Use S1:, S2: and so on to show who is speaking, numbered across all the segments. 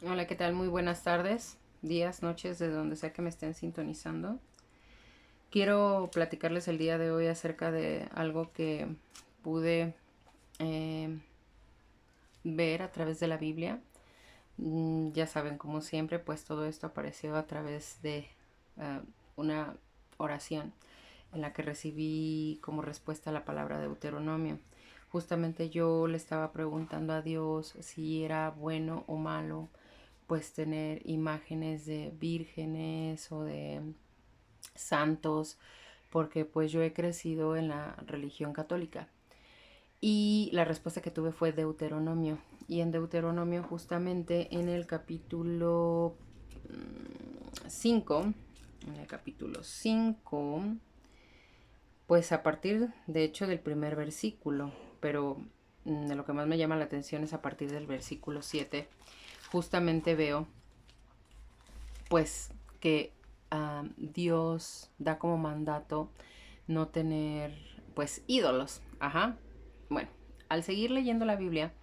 S1: Hola, ¿qué tal? Muy buenas tardes, días, noches, de donde sea que me estén sintonizando. Quiero platicarles el día de hoy acerca de algo que pude eh, ver a través de la Biblia. Ya saben, como siempre, pues todo esto apareció a través de una oración en la que recibí como respuesta la palabra Deuteronomio. Justamente yo le estaba preguntando a Dios si era bueno o malo pues tener imágenes de vírgenes o de santos, porque pues yo he crecido en la religión católica. Y la respuesta que tuve fue Deuteronomio. Y en Deuteronomio justamente en el capítulo 5, en el capítulo 5, pues a partir de hecho del primer versículo, pero de lo que más me llama la atención es a partir del versículo 7, justamente veo pues que Dios da como mandato no tener pues ídolos. Ajá. Bueno, al seguir leyendo la Biblia,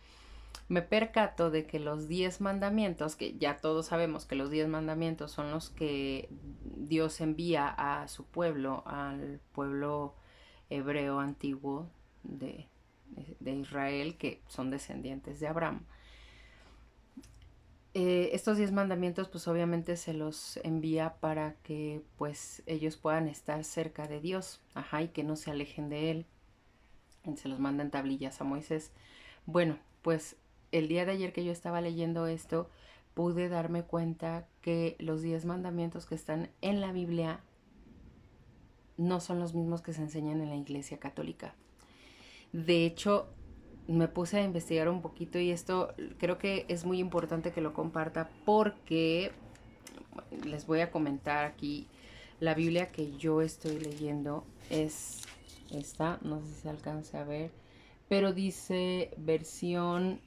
S1: me percato de que los 10 mandamientos, que ya todos sabemos que los 10 mandamientos son los que Dios envía a su pueblo, al pueblo hebreo antiguo de Israel, que son descendientes de Abraham. Estos 10 mandamientos pues obviamente se los envía para que pues ellos puedan estar cerca de Dios, ajá, y que no se alejen de él. Se los manda en tablillas a Moisés. Bueno, pues el día de ayer que yo estaba leyendo esto, pude darme cuenta que los 10 mandamientos que están en la Biblia no son los mismos que se enseñan en la Iglesia Católica. De hecho, me puse a investigar un poquito y esto creo que es muy importante que lo comparta porque les voy a comentar aquí. La Biblia que yo estoy leyendo es esta, no sé si se alcance a ver, pero dice versión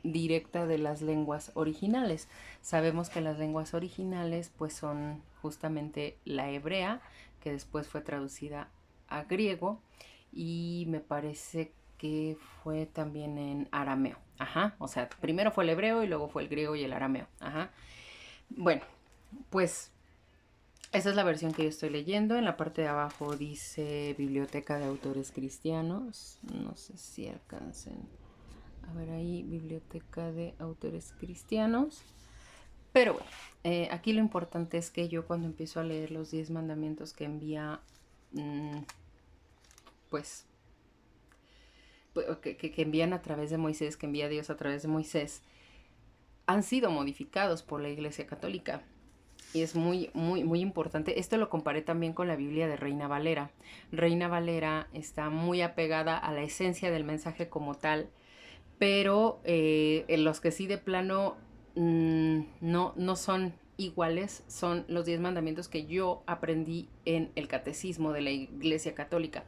S1: directa de las lenguas originales. Sabemos que las lenguas originales pues son justamente la hebrea, que después fue traducida a griego, y me parece que fue también en arameo. Ajá, o sea, primero fue el hebreo y luego fue el griego y el arameo. Ajá. Bueno, pues esa es la versión que yo estoy leyendo. En la parte de abajo dice Biblioteca de Autores Cristianos. No sé si alcancen a ver ahí, Biblioteca de Autores Cristianos. Pero bueno, aquí lo importante es que yo cuando empiezo a leer los 10 mandamientos que envía, mmm, pues, que envían a través de Moisés, que envía Dios a través de Moisés, han sido modificados por la Iglesia Católica. Y es muy, muy, muy importante. Esto lo comparé también con la Biblia de Reina Valera. Reina Valera está muy apegada a la esencia del mensaje como tal, pero en los que sí de plano no son iguales son los 10 mandamientos que yo aprendí en el catecismo de la Iglesia Católica,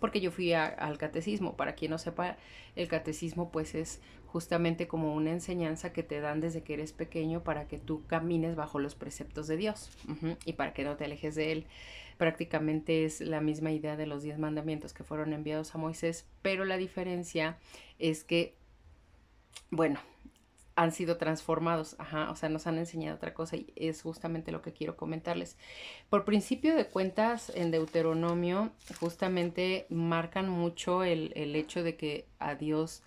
S1: porque yo fui al catecismo. Para quien no sepa, el catecismo pues es justamente como una enseñanza que te dan desde que eres pequeño para que tú camines bajo los preceptos de Dios, y para que no te alejes de él. Prácticamente es la misma idea de los 10 mandamientos que fueron enviados a Moisés, pero la diferencia es que, bueno, han sido transformados, ajá, o sea, nos han enseñado otra cosa y es justamente lo que quiero comentarles. Por principio de cuentas, en Deuteronomio justamente marcan mucho el hecho de que a Dios,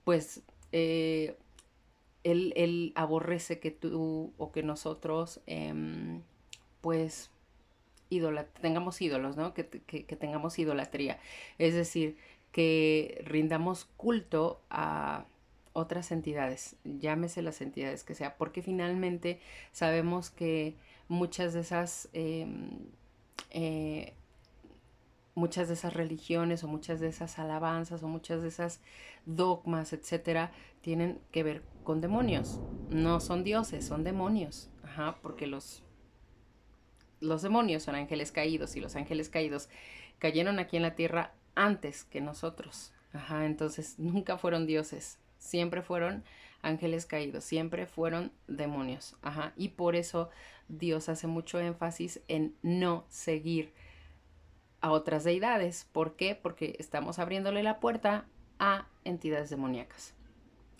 S1: pues, él aborrece que tú o que nosotros, pues, tengamos ídolos, ¿no? Que tengamos idolatría. Es decir, que rindamos culto a otras entidades, llámese las entidades que sea, porque finalmente sabemos que muchas de esas eh, muchas de esas religiones o muchas de esas alabanzas o muchas de esas dogmas, etcétera, tienen que ver con demonios. No son dioses, son demonios. Ajá, porque los demonios son ángeles caídos y los ángeles caídos cayeron aquí en la tierra antes que nosotros. Ajá, entonces nunca fueron dioses, siempre fueron ángeles caídos, siempre fueron demonios. Ajá, y por eso Dios hace mucho énfasis en no seguir a otras deidades. ¿Por qué? Porque estamos abriéndole la puerta a entidades demoníacas.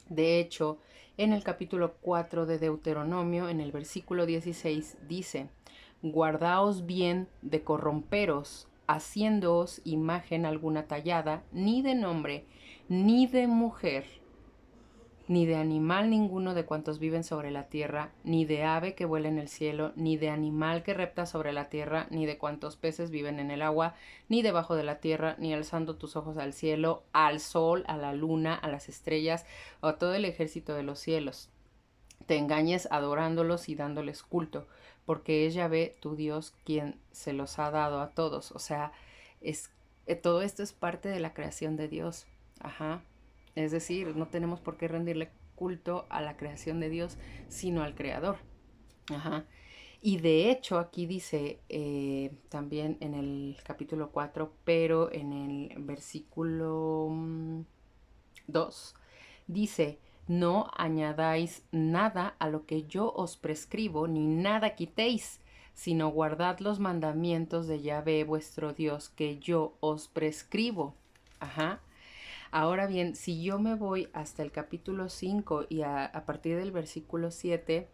S1: De hecho, en el capítulo 4 de Deuteronomio, en el versículo 16, dice: guardaos bien de corromperos, haciéndoos imagen alguna tallada, ni de nombre, ni de mujer, ni de animal ninguno de cuantos viven sobre la tierra, ni de ave que vuela en el cielo, ni de animal que repta sobre la tierra, ni de cuantos peces viven en el agua, ni debajo de la tierra, ni alzando tus ojos al cielo, al sol, a la luna, a las estrellas, o a todo el ejército de los cielos. Te engañes adorándolos y dándoles culto, porque es Yahvé tu Dios quien se los ha dado a todos. O sea, es, todo esto es parte de la creación de Dios. Ajá. Es decir, no tenemos por qué rendirle culto a la creación de Dios, sino al Creador. Ajá. Y de hecho aquí dice también en el capítulo 4, pero en el versículo 2, dice: no añadáis nada a lo que yo os prescribo, ni nada quitéis, sino guardad los mandamientos de Yahvé vuestro Dios que yo os prescribo. Ajá. Ahora bien, si yo me voy hasta el capítulo 5 y a partir del versículo 7,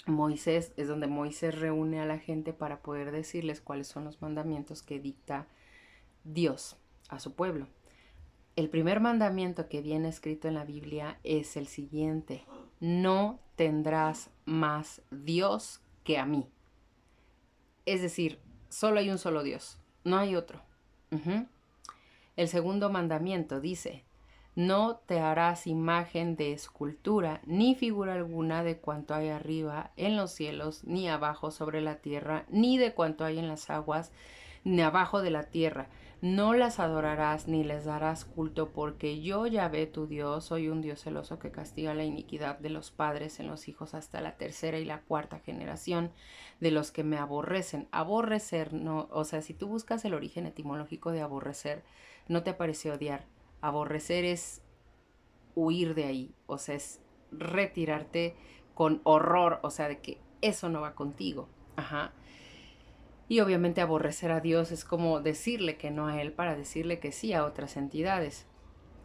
S1: Moisés, es donde Moisés reúne a la gente para poder decirles cuáles son los mandamientos que dicta Dios a su pueblo. El primer mandamiento que viene escrito en la Biblia es el siguiente: no tendrás más Dios que a mí. Es decir, solo hay un solo Dios, no hay otro. El segundo mandamiento dice: no te harás imagen de escultura ni figura alguna de cuanto hay arriba en los cielos, ni abajo sobre la tierra, ni de cuanto hay en las aguas, ni abajo de la tierra. No las adorarás ni les darás culto, porque yo, Yahvé tu Dios, soy un Dios celoso que castiga la iniquidad de los padres en los hijos hasta la tercera y la cuarta generación de los que me aborrecen. Aborrecer, no, o sea, si tú buscas el origen etimológico de aborrecer, no te aparece odiar. Aborrecer es huir de ahí, o sea, es retirarte con horror, o sea, de que eso no va contigo. Ajá. Y obviamente aborrecer a Dios es como decirle que no a Él para decirle que sí a otras entidades.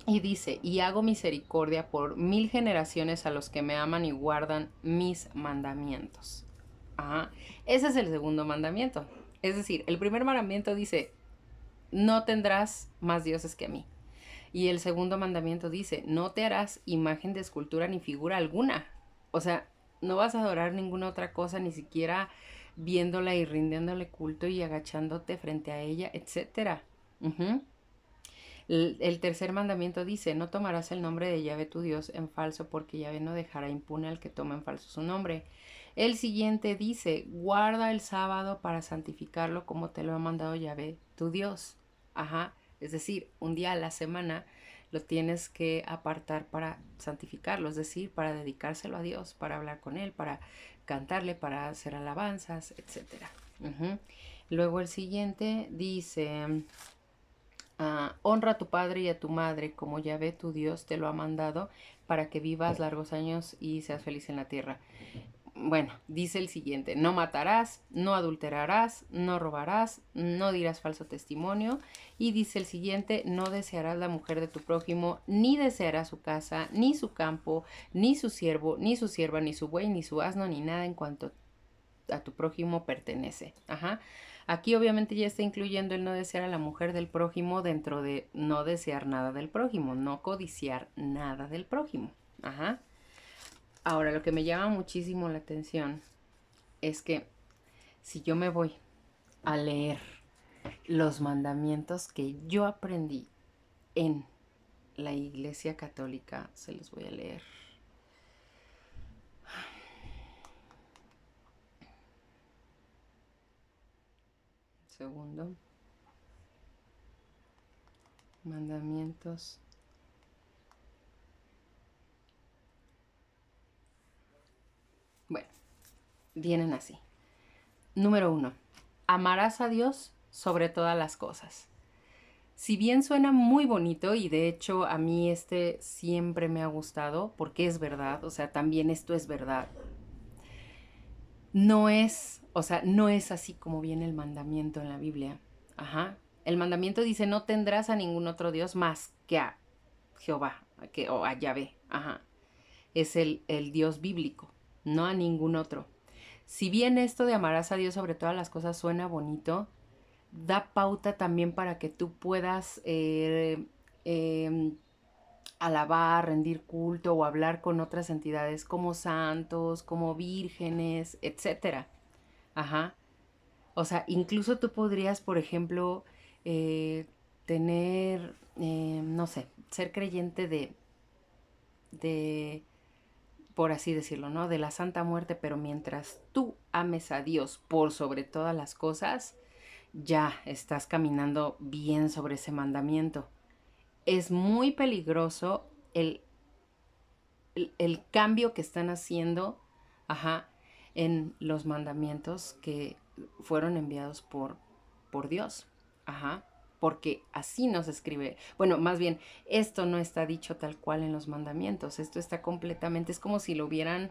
S1: Y dice: y hago misericordia por 1000 generaciones a los que me aman y guardan mis mandamientos. Ajá. Ese es el segundo mandamiento. Es decir, el primer mandamiento dice: no tendrás más dioses que a mí. Y el segundo mandamiento dice: no te harás imagen de escultura ni figura alguna. O sea, no vas a adorar ninguna otra cosa, ni siquiera viéndola y rindiéndole culto y agachándote frente a ella, etcétera. El tercer mandamiento dice: no tomarás el nombre de Yahvé tu Dios en falso, porque Yahvé no dejará impune al que toma en falso su nombre. El siguiente dice: guarda el sábado para santificarlo como te lo ha mandado Yahvé tu Dios. Ajá. Es decir, un día a la semana lo tienes que apartar para santificarlo, es decir, para dedicárselo a Dios, para hablar con Él, para cantarle, para hacer alabanzas, etc. Luego el siguiente dice: honra a tu padre y a tu madre como Yahvé tu Dios te lo ha mandado, para que vivas largos años y seas feliz en la tierra. Bueno, dice el siguiente: no matarás, no adulterarás, no robarás, no dirás falso testimonio. Y dice el siguiente: no desearás la mujer de tu prójimo, ni desearás su casa, ni su campo, ni su siervo, ni su sierva, ni su buey, ni su asno, ni nada en cuanto a tu prójimo pertenece. Ajá. Aquí obviamente ya está incluyendo el no desear a la mujer del prójimo dentro de no desear nada del prójimo, no codiciar nada del prójimo. Ajá. Ahora, lo que me llama muchísimo la atención es que si yo me voy a leer los mandamientos que yo aprendí en la Iglesia Católica, se los voy a leer. Segundo. Mandamientos. Bueno, vienen así. Número 1. Amarás a Dios sobre todas las cosas. Si bien suena muy bonito, y de hecho a mí este siempre me ha gustado, porque es verdad, o sea, también esto es verdad. No es, o sea, no es así como viene el mandamiento en la Biblia. Ajá. El mandamiento dice: no tendrás a ningún otro Dios más que a Jehová, o a Yahvé. Ajá. es el Dios bíblico, no a ningún otro. Si bien esto de amarás a Dios sobre todas las cosas suena bonito, da pauta también para que tú puedas alabar, rendir culto o hablar con otras entidades como santos, como vírgenes, etcétera. Ajá. O sea, incluso tú podrías, por ejemplo, tener, no sé, ser creyente de, por así decirlo, ¿no? De la Santa Muerte, pero mientras tú ames a Dios por sobre todas las cosas, ya estás caminando bien sobre ese mandamiento. Es muy peligroso el cambio que están haciendo, ajá, en los mandamientos que fueron enviados por Dios, ajá, porque así nos escribe. Bueno, más bien, esto no está dicho tal cual en los mandamientos, esto está completamente, es como si lo hubieran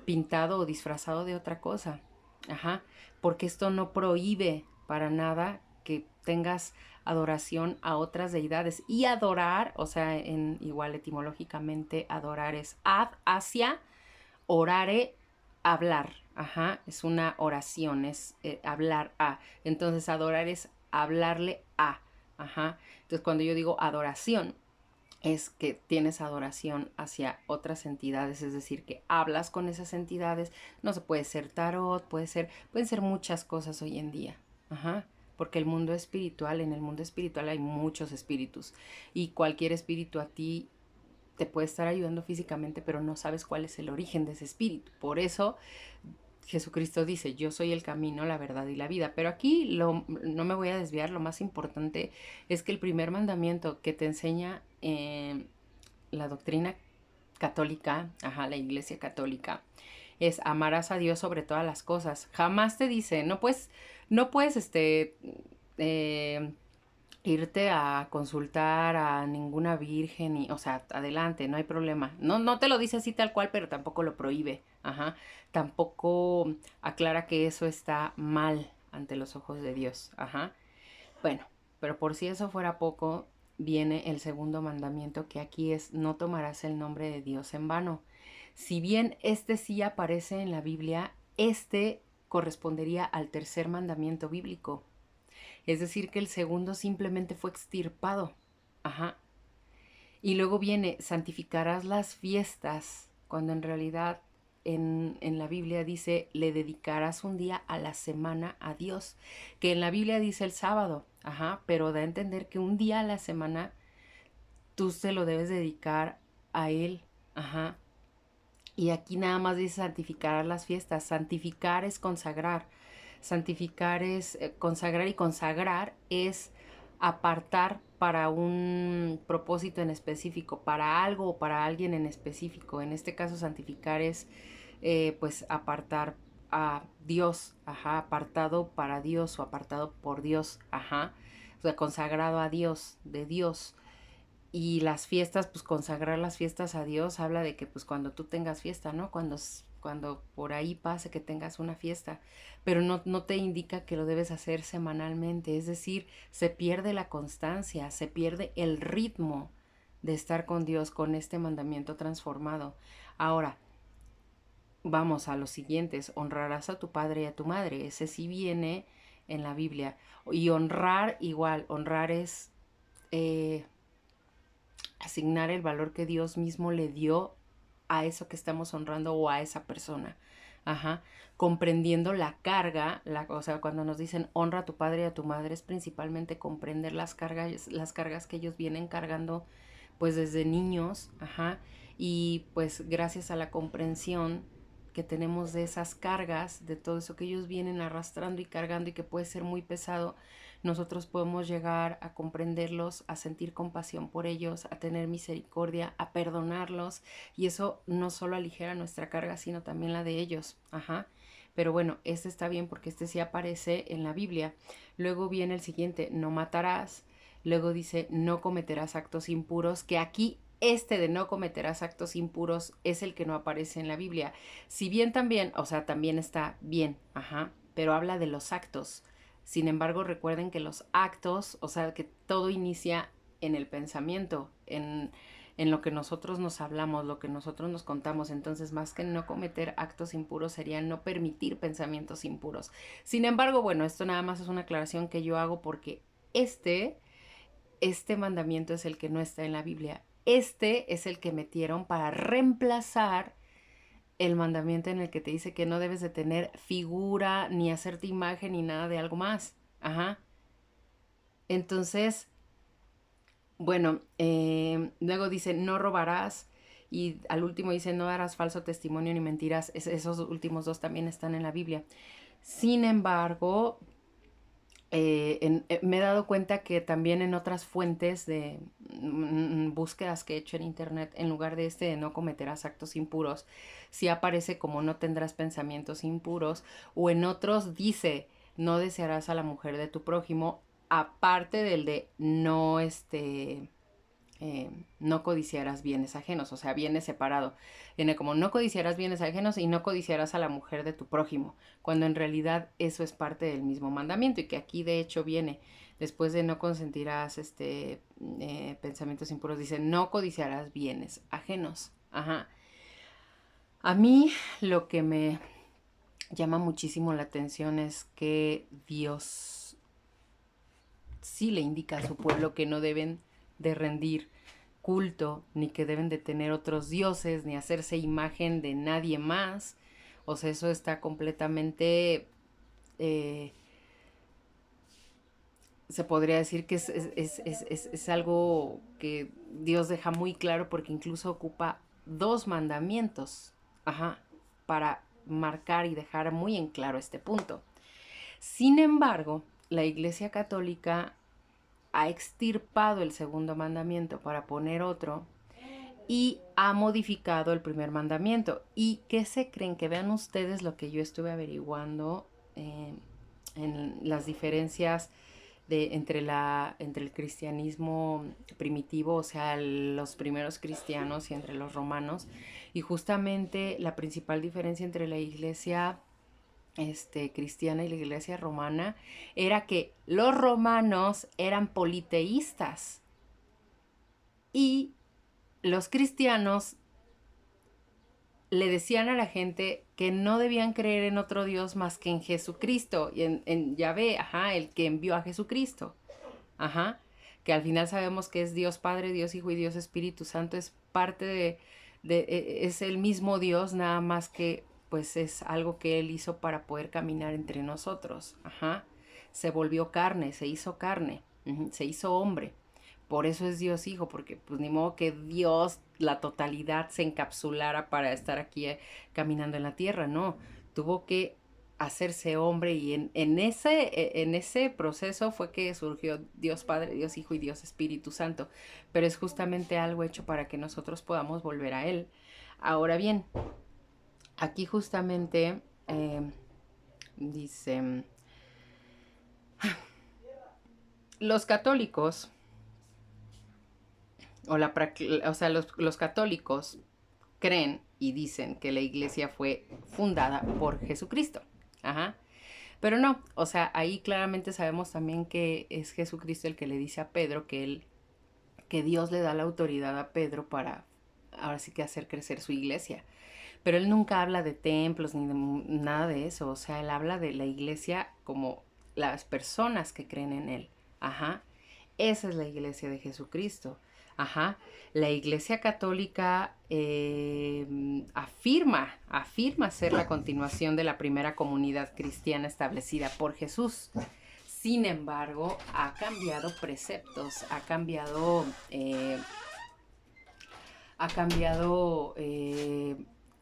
S1: pintado o disfrazado de otra cosa, ajá, porque esto no prohíbe para nada que tengas adoración a otras deidades. Y adorar, o sea, en igual etimológicamente adorar es ad, hacia, orare, hablar, ajá, es una oración, es hablar a. Entonces adorar es hablarle a, ajá. Entonces cuando yo digo adoración, es que tienes adoración hacia otras entidades, es decir, que hablas con esas entidades. No se puede ser tarot, pueden ser muchas cosas hoy en día. Ajá. Porque el mundo espiritual, en el mundo espiritual hay muchos espíritus y cualquier espíritu a ti te puede estar ayudando físicamente, pero no sabes cuál es el origen de ese espíritu. Por eso Jesucristo dice, yo soy el camino, la verdad y la vida. Pero aquí no me voy a desviar, lo más importante es que el primer mandamiento que te enseña la doctrina católica, ajá, la iglesia católica, es amarás a Dios sobre todas las cosas. Jamás te dice, no puedes, eh, irte a consultar a ninguna virgen y, o sea, adelante, no hay problema. No, no te lo dice así tal cual, pero tampoco lo prohíbe. Ajá. Tampoco aclara que eso está mal ante los ojos de Dios. Ajá. Bueno, pero por si eso fuera poco, viene el segundo mandamiento, que aquí es no tomarás el nombre de Dios en vano. Si bien este sí aparece en la Biblia, este correspondería al tercer mandamiento bíblico. Es decir, que el segundo simplemente fue extirpado. Ajá. Y luego viene, santificarás las fiestas, cuando en realidad en la Biblia dice, le dedicarás un día a la semana a Dios. Que en la Biblia dice el sábado, ajá, pero da a entender que un día a la semana tú se lo debes dedicar a Él, ajá. Y aquí nada más dice santificar las fiestas. Santificar es consagrar. Santificar es consagrar, y consagrar es apartar para un propósito en específico, para algo o para alguien en específico. En este caso santificar es pues apartar a Dios, ajá, apartado para Dios o apartado por Dios, ajá, o sea, consagrado a Dios, de Dios. Y las fiestas, pues consagrar las fiestas a Dios habla de que pues cuando tú tengas fiesta, ¿no? Cuando por ahí pase que tengas una fiesta, pero no te indica que lo debes hacer semanalmente, es decir, se pierde la constancia, se pierde el ritmo de estar con Dios con este mandamiento transformado. Ahora, vamos a los siguientes, honrarás a tu padre y a tu madre, ese sí viene en la Biblia. Y honrar igual, honrar es eh, asignar el valor que Dios mismo le dio a eso que estamos honrando o a esa persona. Ajá. Comprendiendo la carga, o sea, cuando nos dicen honra a tu padre y a tu madre, es principalmente comprender las cargas que ellos vienen cargando pues desde niños, ajá, y pues gracias a la comprensión que tenemos de esas cargas, de todo eso que ellos vienen arrastrando y cargando y que puede ser muy pesado, nosotros podemos llegar a comprenderlos, a sentir compasión por ellos, a tener misericordia, a perdonarlos, y eso no solo aligera nuestra carga, sino también la de ellos, ajá. Pero bueno, este está bien porque este sí aparece en la Biblia. Luego viene el siguiente, no matarás. Luego dice, no cometerás actos impuros, que aquí este de no cometerás actos impuros es el que no aparece en la Biblia. Si bien también, o sea, también está bien, ajá, pero habla de los actos. Sin embargo, recuerden que los actos, o sea, que todo inicia en el pensamiento, en lo que nosotros nos hablamos, lo que nosotros nos contamos. Entonces, más que no cometer actos impuros, sería no permitir pensamientos impuros. Sin embargo, bueno, esto nada más es una aclaración que yo hago porque este mandamiento es el que no está en la Biblia. Este es el que metieron para reemplazar el mandamiento en el que te dice que no debes de tener figura, ni hacerte imagen, ni nada de algo más. Ajá. Entonces, bueno, luego dice, no robarás. Y al último dice, no darás falso testimonio ni mentirás. Esos últimos dos también están en la Biblia. Sin embargo, me he dado cuenta que también en otras fuentes de búsquedas que he hecho en internet, en lugar de no cometerás actos impuros, sí aparece como no tendrás pensamientos impuros, o en otros dice no desearás a la mujer de tu prójimo, aparte del de no no codiciarás bienes ajenos, o sea, bienes separado. Viene como no codiciarás bienes ajenos y no codiciarás a la mujer de tu prójimo, cuando en realidad eso es parte del mismo mandamiento y que aquí de hecho viene después de no consentirás pensamientos impuros, dice no codiciarás bienes ajenos. Ajá. A mí lo que me llama muchísimo la atención es que Dios sí le indica a su pueblo que no deben de rendir culto, ni que deben de tener otros dioses, ni hacerse imagen de nadie más. O sea, eso está completamente, se podría decir que es algo que Dios deja muy claro porque incluso ocupa dos mandamientos, ajá, para marcar y dejar muy en claro este punto. Sin embargo, la Iglesia Católica ha extirpado el segundo mandamiento para poner otro y ha modificado el primer mandamiento. ¿Y qué se creen? Que vean ustedes lo que yo estuve averiguando en las diferencias entre el cristianismo primitivo, o sea, los primeros cristianos y entre los romanos. Y justamente la principal diferencia entre la iglesia cristiana y la iglesia romana era que los romanos eran politeístas y los cristianos le decían a la gente que no debían creer en otro Dios más que en Jesucristo, y en Yahvé, ajá, el que envió a Jesucristo, ajá, que al final sabemos que es Dios Padre, Dios Hijo y Dios Espíritu Santo, es parte es el mismo Dios, nada más que pues es algo que Él hizo para poder caminar entre nosotros, ajá, se volvió carne, se hizo carne, se hizo hombre. Por eso es Dios Hijo, porque pues ni modo que Dios, la totalidad, se encapsulara para estar aquí caminando en la tierra, no. Tuvo que hacerse hombre y en ese proceso fue que surgió Dios Padre, Dios Hijo y Dios Espíritu Santo. Pero es justamente algo hecho para que nosotros podamos volver a Él. Ahora bien, aquí justamente dice, los católicos o sea, los católicos creen y dicen que la iglesia fue fundada por Jesucristo. Ajá. Pero no, o sea, ahí claramente sabemos también que es Jesucristo el que le dice a Pedro que Dios le da la autoridad a Pedro para ahora sí que hacer crecer su iglesia. Pero él nunca habla de templos ni de nada de eso. O sea, él habla de la iglesia como las personas que creen en él. Ajá. Esa es la iglesia de Jesucristo. Ajá. La iglesia católica afirma ser la continuación de la primera comunidad cristiana establecida por Jesús. Sin embargo, ha cambiado preceptos, ha cambiado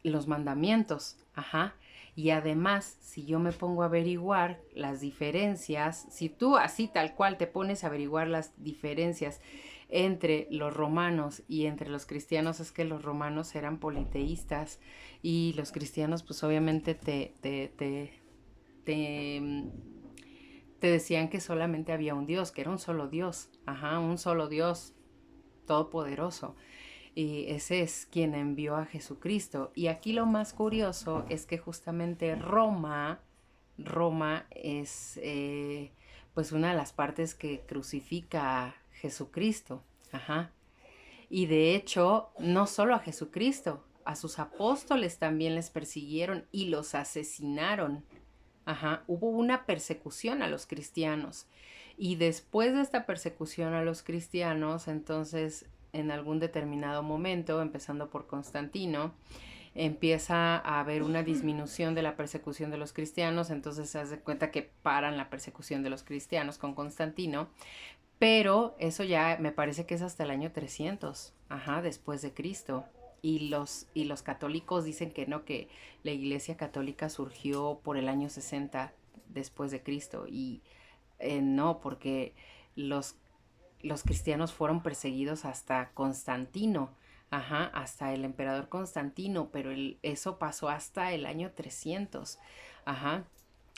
S1: los mandamientos, ajá. Y además, si yo me pongo a averiguar las diferencias, si tú así tal cual te pones a averiguar las diferencias entre los romanos y entre los cristianos, es que los romanos eran politeístas y los cristianos pues obviamente te decían que solamente había un Dios, que era un solo Dios, ajá, un solo Dios todopoderoso. Y ese es quien envió a Jesucristo. Y aquí lo más curioso es que justamente Roma es pues una de las partes que crucifica a Jesucristo. Ajá. Y de hecho, no solo a Jesucristo, a sus apóstoles también les persiguieron y los asesinaron. Ajá, hubo una persecución a los cristianos. Y después de esta persecución a los cristianos, entonces en algún determinado momento, empezando por Constantino, empieza a haber una disminución de la persecución de los cristianos, entonces se hace cuenta que paran la persecución de los cristianos con Constantino, pero eso ya me parece que es hasta el año 300, ajá, después de Cristo. Y los católicos dicen que no, que la Iglesia Católica surgió por el año 60 después de Cristo. Y no, porque los, los cristianos fueron perseguidos hasta Constantino, ajá, hasta el emperador Constantino, pero eso pasó hasta el año 300, ajá,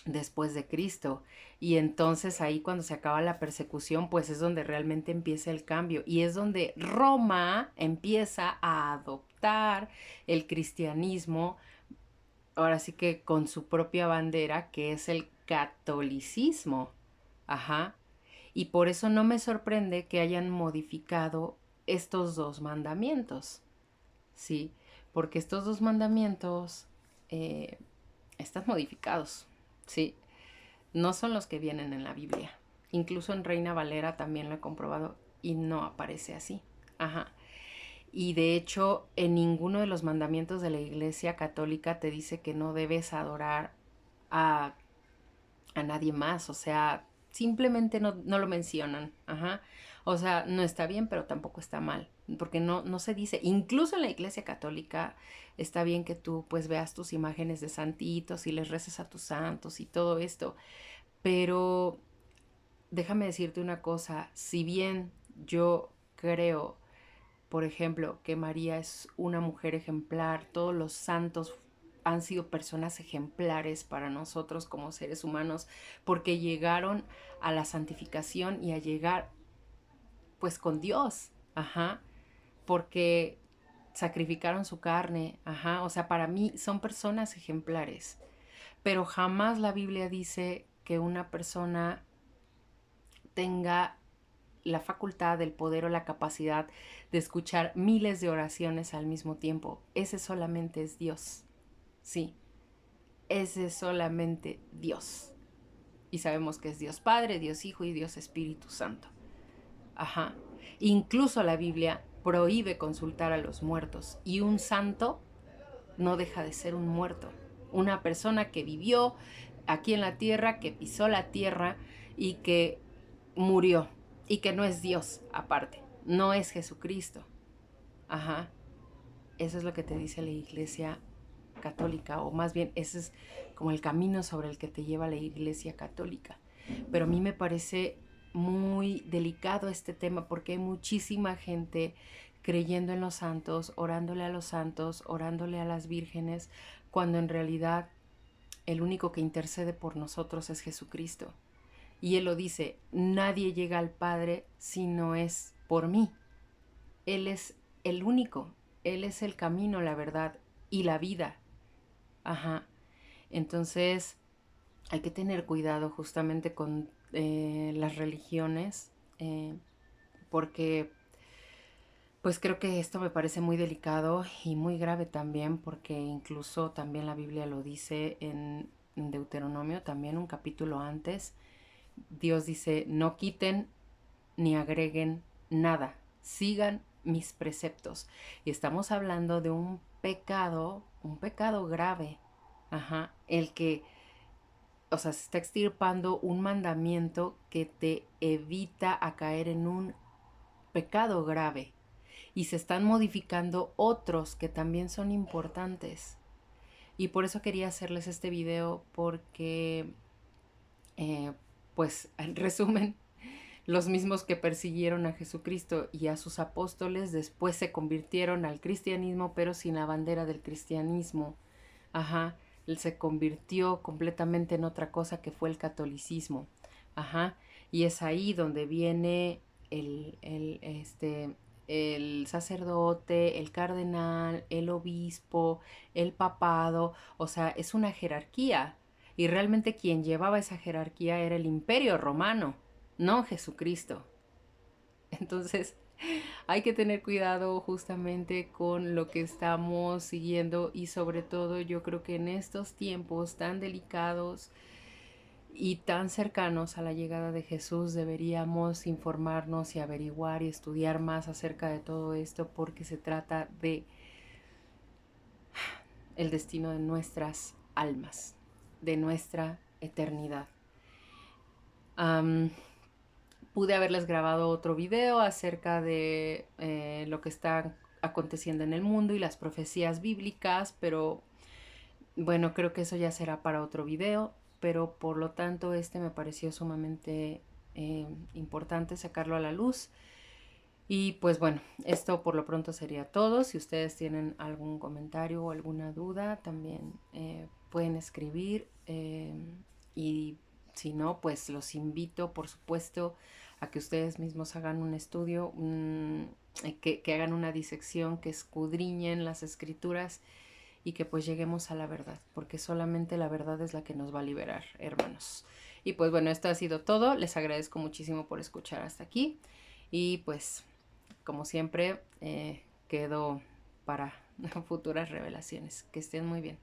S1: después de Cristo. Y entonces ahí cuando se acaba la persecución, pues es donde realmente empieza el cambio y es donde Roma empieza a adoptar el cristianismo, ahora sí que con su propia bandera, que es el catolicismo. Ajá. Y por eso no me sorprende que hayan modificado estos dos mandamientos, ¿sí? Porque estos dos mandamientos están modificados, ¿sí? No son los que vienen en la Biblia. Incluso en Reina Valera también lo he comprobado y no aparece así. Ajá. Y de hecho, en ninguno de los mandamientos de la Iglesia Católica te dice que no debes adorar a, a nadie más. O sea, simplemente no lo mencionan. Ajá. O sea, no está bien, pero tampoco está mal. Porque no se dice. Incluso en la Iglesia Católica está bien que tú pues veas tus imágenes de santitos y les reces a tus santos y todo esto. Pero déjame decirte una cosa, si bien yo creo, por ejemplo, que María es una mujer ejemplar, todos los santos han sido personas ejemplares para nosotros como seres humanos, porque llegaron a la santificación y a llegar pues con Dios, ajá, porque sacrificaron su carne, ajá, o sea, para mí son personas ejemplares, pero jamás la Biblia dice que una persona tenga la facultad, el poder o la capacidad de escuchar miles de oraciones al mismo tiempo. Ese solamente es Dios. Sí, ese es solamente Dios. Y sabemos que es Dios Padre, Dios Hijo y Dios Espíritu Santo. Ajá. Incluso la Biblia prohíbe consultar a los muertos. Y un santo no deja de ser un muerto. Una persona que vivió aquí en la tierra, que pisó la tierra y que murió. Y que no es Dios aparte. No es Jesucristo. Ajá. Eso es lo que te dice la Iglesia Católica. O más bien, ese es como el camino sobre el que te lleva la Iglesia Católica. Pero a mí me parece muy delicado este tema porque hay muchísima gente creyendo en los santos, orándole a los santos, orándole a las vírgenes, cuando en realidad el único que intercede por nosotros es Jesucristo. Y Él lo dice, nadie llega al Padre si no es por mí. Él es el único, Él es el camino, la verdad y la vida. Ajá. Entonces hay que tener cuidado justamente con las religiones, porque pues creo que esto me parece muy delicado y muy grave también, porque incluso también la Biblia lo dice en Deuteronomio, también un capítulo antes, Dios dice, no quiten ni agreguen nada, sigan mis preceptos. Y estamos hablando de un pecado grave, ajá, el que, o sea, se está extirpando un mandamiento que te evita a caer en un pecado grave. Y se están modificando otros que también son importantes. Y por eso quería hacerles este video porque, pues, en resumen, los mismos que persiguieron a Jesucristo y a sus apóstoles después se convirtieron al cristianismo, pero sin la bandera del cristianismo. Ajá, él se convirtió completamente en otra cosa que fue el catolicismo. Ajá, y es ahí donde viene el sacerdote, el cardenal, el obispo, el papado, o sea, es una jerarquía. Y realmente quien llevaba esa jerarquía era el Imperio Romano, no Jesucristo. Entonces, Hay que tener cuidado justamente con lo que estamos siguiendo y sobre todo yo creo que en estos tiempos tan delicados y tan cercanos a la llegada de Jesús deberíamos informarnos y averiguar y estudiar más acerca de todo esto porque se trata de el destino de nuestras almas, de nuestra eternidad. Um, Pude haberles grabado otro video acerca de lo que está aconteciendo en el mundo y las profecías bíblicas, pero bueno, creo que eso ya será para otro video, pero por lo tanto este me pareció sumamente importante sacarlo a la luz. Y pues bueno, esto por lo pronto sería todo. Si ustedes tienen algún comentario o alguna duda, también pueden escribir. Y si no, pues los invito, por supuesto, a que ustedes mismos hagan un estudio, que hagan una disección, que escudriñen las escrituras y que pues lleguemos a la verdad, porque solamente la verdad es la que nos va a liberar, hermanos. Y pues bueno, esto ha sido todo. Les agradezco muchísimo por escuchar hasta aquí. Y pues como siempre, quedo para futuras revelaciones. Que estén muy bien.